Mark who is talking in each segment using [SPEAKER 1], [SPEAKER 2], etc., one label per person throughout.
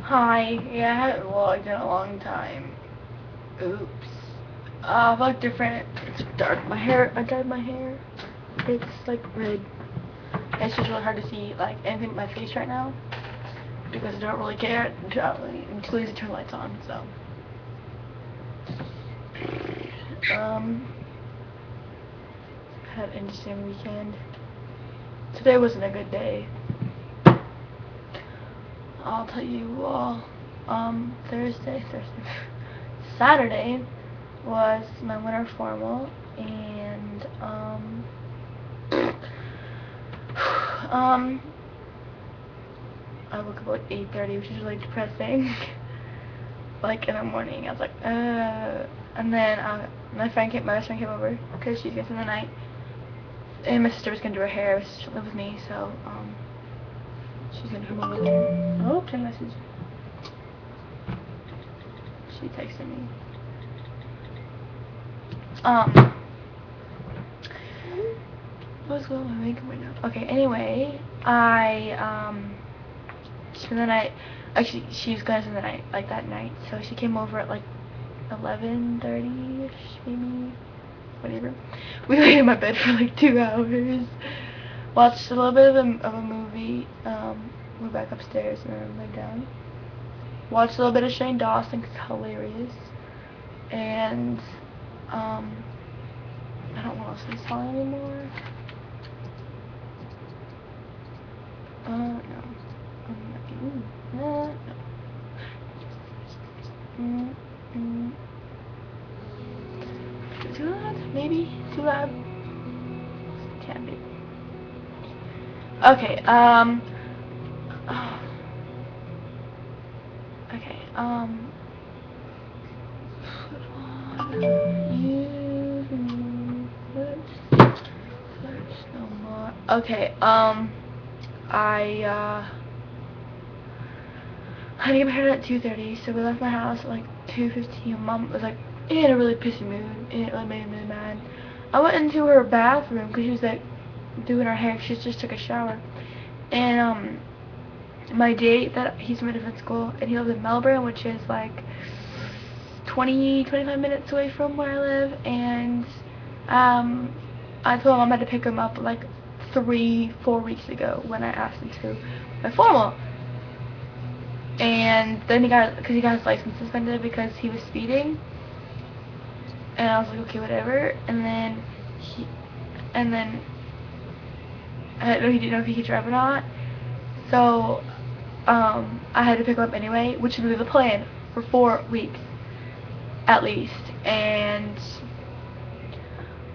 [SPEAKER 1] Hi. Yeah, I haven't vlogged in a long time. Oops. I look different. It's dark. I dyed my hair. It's like red. It's just really hard to see like anything but my face right now because I don't really care. I'm too lazy to turn lights on. So, had an interesting weekend. Today wasn't a good day. I'll tell you all. Saturday was my winter formal, and um, I woke up at 8:30, which is really depressing. Like in the morning, I was like, and then my best friend came over because she's gonna spend the night, and my sister was gonna do her hair. She live with me, so she's gonna come over there. Oh, check message. She texted me. What's going on makeup right now? Okay, anyway, I spent the night. Actually, she was gonna spend the night like that night, so she came over at like 11:30ish, maybe. Whatever. We laid in my bed for like 2 hours. Watched a little bit of a movie. Went back upstairs and then laid down. Watched a little bit of Shane Dawson, 'cause it's hilarious. And I don't want to listen to this song anymore. No. No. Too loud? Maybe? Too loud? Can be. Okay, okay, no more. Okay, I had to get my hair done at 2:30, so we left my house at like 2:15. Mom was like in a really pissy mood, and it really made me really mad. I went into her bathroom because she was like doing her hair. She just took a shower, and my date, that he's from a different school, and he lives in Melbourne, which is like 25 minutes away from where I live, and I told him I had to pick him up like 4 weeks ago when I asked him to my formal. And then because he got his license suspended because he was speeding, and I was like, okay, whatever. And then I didn't know he didn't know if he could drive or not. So I had to pick him up anyway, which would be the plan for 4 weeks at least. And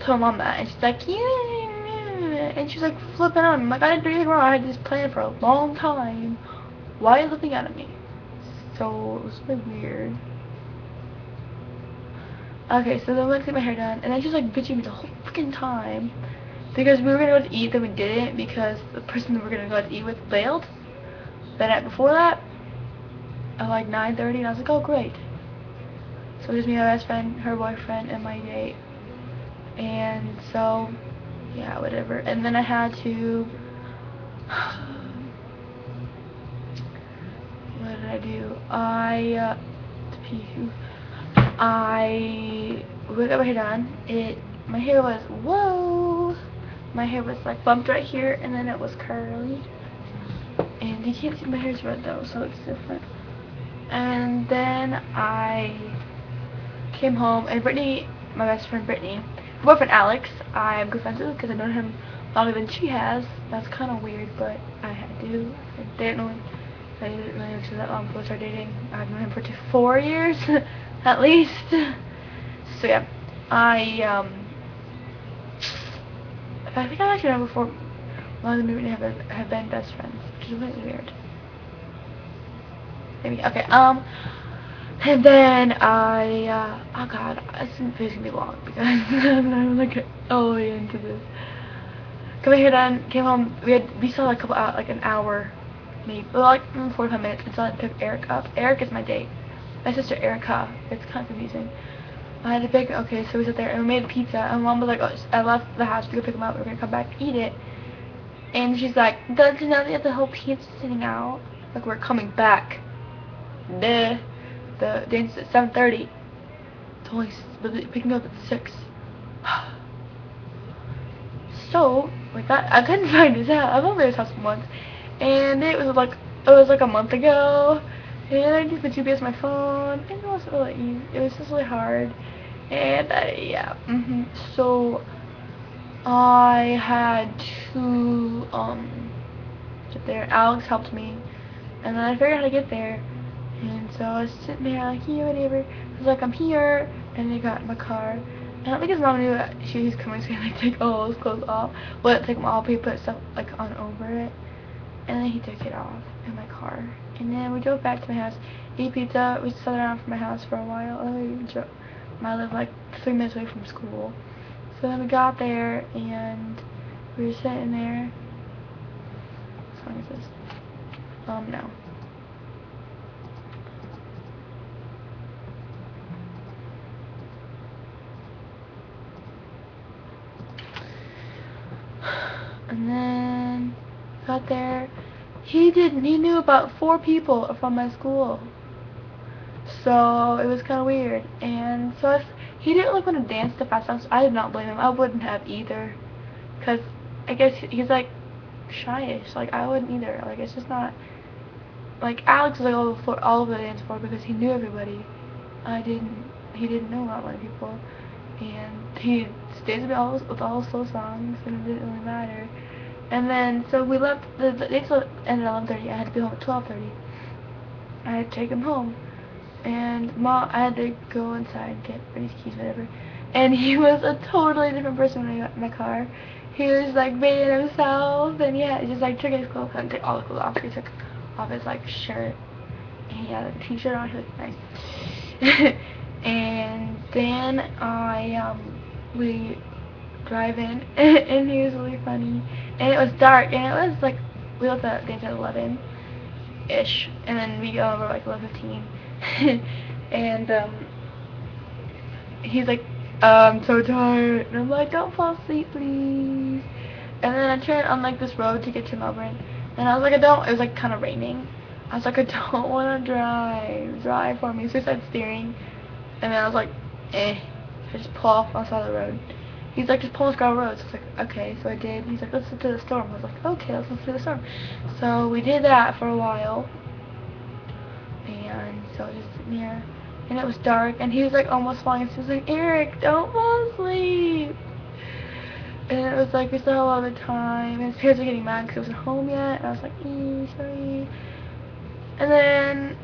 [SPEAKER 1] told mom that, and she's like, yeah, and she's like flipping out. I'm like, I didn't do anything wrong. I had this plan for a long time. Why are you looking at me? So it was really weird. Okay, so then we went to get my hair done, and then she was like bitching me the whole freaking time because we were gonna go to eat, then we didn't because the person that we were gonna go to eat with bailed the night before that at like 9:30, and I was like, oh great. So it was just me, my best friend, her boyfriend, and my date. And so, yeah, whatever. And then I had to. What did I do? I got my hair done. My hair was, whoa! My hair was like bumped right here, and then it was curly. And you can't see my hair's red though, so it's different. And then I came home, and Brittany, my best friend Brittany, her boyfriend Alex, I'm good friends with because I've known him longer than she has. That's kind of weird, but I had to. I didn't know that long before we started dating. I've known him for 4 years, at least. So yeah, I think I've actually known before longer than we have been best friends, which is really weird. Maybe okay. And then oh god, this is gonna be long because I'm like all the way into this. Got my hair done, came home. We saw like an hour, maybe like 45 minutes until I picked Eric up. Eric is my date. My sister Erica. It's kind of confusing. I had to pick. Okay, so we sat there and we made pizza. And Mom was like, oh, I left the house to go pick him up. We're gonna come back eat it. And she's like, don't you know that the whole pizza sitting out? Like we're coming back. The dance is at 7:30. It's only picking up at 6. So, like I couldn't find his house. I've only been to his house once, and it was like a month ago, and I just put GPS on my phone, and it wasn't really easy. It was just really hard, and yeah. So I had to get there. Alex helped me, and then I figured out how to get there, and so I was sitting there like, yeah, whatever. I was like, I'm here, and they got in my car. I don't think his mom knew that she was coming, so he like take all his clothes off. Well, take them off, he put stuff like on over it, and then he took it off in my car. And then we drove back to my house, ate pizza. We sat around from my house for a while. I live like 3 minutes away from school. So then we got there and we were sitting there. What song is this? No. And then got there. He knew about 4 people from my school. So it was kind of weird. And so he didn't really want to dance the fast songs. I did not blame him. I wouldn't have either. Because I guess he's like shyish. Like I wouldn't either. Like it's just not. Like Alex was like all over the dance floor because he knew everybody. He didn't know a lot of people. And he stays with all the slow songs, and it didn't really matter. And then, so we left, the date ended at 11:30, I had to be home at 12:30. I had to take him home. And I had to go inside and get Brittany's keys, whatever. And he was a totally different person when I got in my car. He was like being himself, and yeah, he just like took his clothes, and took all the clothes off. He took off his like shirt, and he had a t-shirt on, he looked nice. And then we drive in, and he was really funny, and it was dark, and it was like, we left the dance at 11-ish, and then we got over like 11:15, and he's like, I'm so tired, and I'm like, don't fall asleep, please. And then I turned on like this road to get to Melbourne, and I was like, it was like kind of raining. I was like, I don't want to drive for me. So I started steering, and then I was like, I just pull off on the side of the road. He's like, just pull this gravel road. So I was like, okay. So I did. He's like, let's listen to the storm. I was like, okay, let's listen to the storm. So we did that for a while. And so I was just sitting here. And it was dark. And he was like almost falling asleep. He was like, Eric, don't fall asleep. And it was like, we still have a lot of time. And his parents were getting mad because he wasn't home yet. And I was like, sorry. And then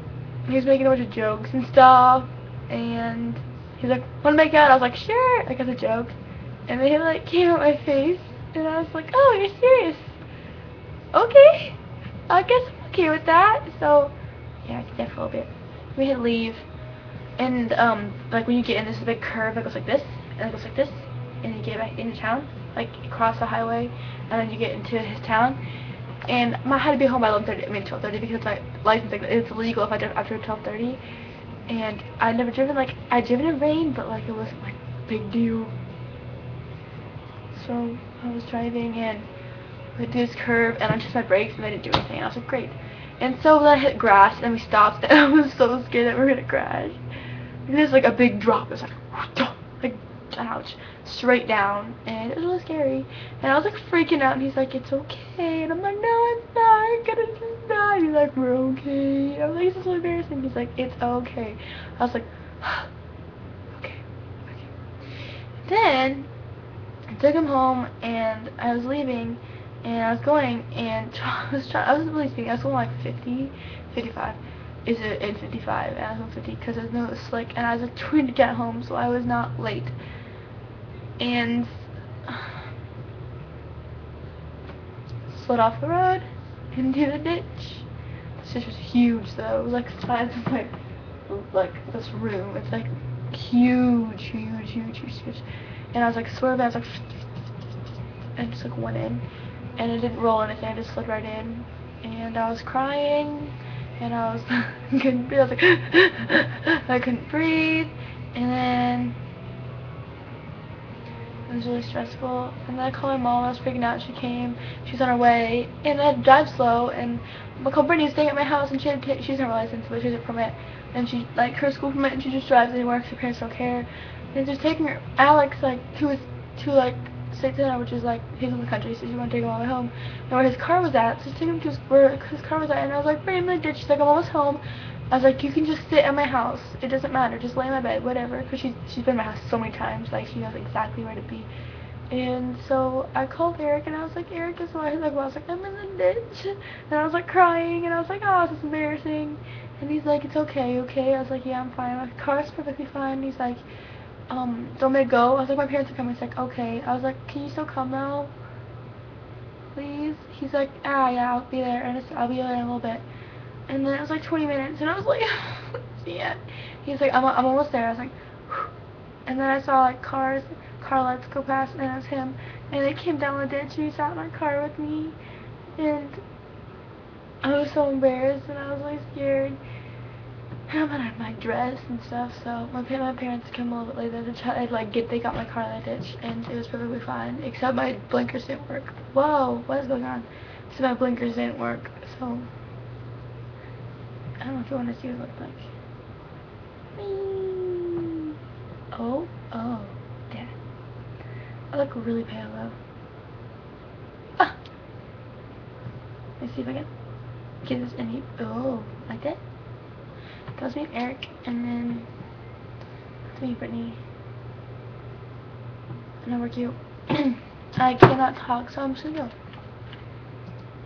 [SPEAKER 1] he was making a bunch of jokes and stuff. And he's like, wanna make out? I was like, sure, like as a joke. And then he like came at my face, and I was like, oh, you're serious? Okay, I guess I'm okay with that. So yeah, I did that for a little bit. We hit leave, and like when you get in this big curve that goes like this, and it goes like this, and you get back into town, like you cross the highway, and then you get into his town. And I had to be home by 12:30 because my license, like, it's illegal if I drive after 12:30. And I'd never driven, like, I'd driven in rain, but, like, it wasn't, like, a big deal. So, I was driving, and I did this curve, and I just my brakes, and I didn't do anything, and I was like, great. And so, then I hit grass, and we stopped, and I was so scared that we were gonna crash. And there's, like, a big drop, it was like, ouch, straight down, and it was really scary. And I was, like, freaking out, and he's like, it's okay, and I'm like, no, it's not, I'm gonna just die. He's like, we're okay. I was like, this is so embarrassing. He's like, it's okay. I was like, okay. Then I took him home, and I was leaving, and I was going, and I wasn't really speeding. I was going like 50, 55. Is it in 55? And I was going 50 because I know it was slick, and I was like trying to get home, so I was not late. And slid off the road into the ditch. This ditch was huge, though. It was like the size of like this room. It's like huge. And I was like swerving. I was like, and just like went in, and it didn't roll anything. I just slid right in, and I was crying, and I was couldn't breathe. I was like I couldn't breathe, and then It was really stressful. And then I called my mom. I was freaking out. She came. She was on her way. And I had to drive slow. And my cousin Brittany was staying at my house, and she doesn't have a license, but she has a permit. And she, like, her school permit, and she just drives anywhere because her parents don't care. And just taking her, Alex, like, to like, State Center, which is, like, he's in the country, so she wanted to take him all the way home. And where his car was at, so just take him to where his car was at. And I was like, Brittany, I'm in the ditch. She's like, I'm almost home. I was like, you can just sit at my house. It doesn't matter. Just lay in my bed, whatever. Because she's been in my house so many times. Like, she knows exactly where to be. And so I called Eric, and I was like, Eric is why. Like, well, I was like, I'm in the ditch. And I was like crying, and I was like, oh, this is embarrassing. And he's like, it's okay, okay. I was like, yeah, I'm fine. My car's perfectly fine. He's like, do you want me to go? I was like, my parents are coming. He's like, okay. I was like, can you still come now? Please? He's like, yeah, I'll be there. And I'll be there in a little bit. And then it was like 20 minutes, and I was like, yeah. He's like, I'm almost there. I was like, whew. And then I saw like car lights go past, and it was him. And they came down the ditch, and he sat in our car with me. And I was so embarrassed, and I was like scared. And I'm in my dress and stuff, so my parents came a little bit later to try to like they got my car in the ditch, and it was perfectly fine, except my blinkers didn't work. Whoa, what is going on? So my blinkers didn't work, so I don't know if you want to see what it looked like. Whee! Oh, yeah. I look really pale though. Ah! Let's see if I can get this any. Oh, like that? That was me and Eric, and then that's me and Brittany. And now we're cute. I cannot talk, so I'm just gonna go.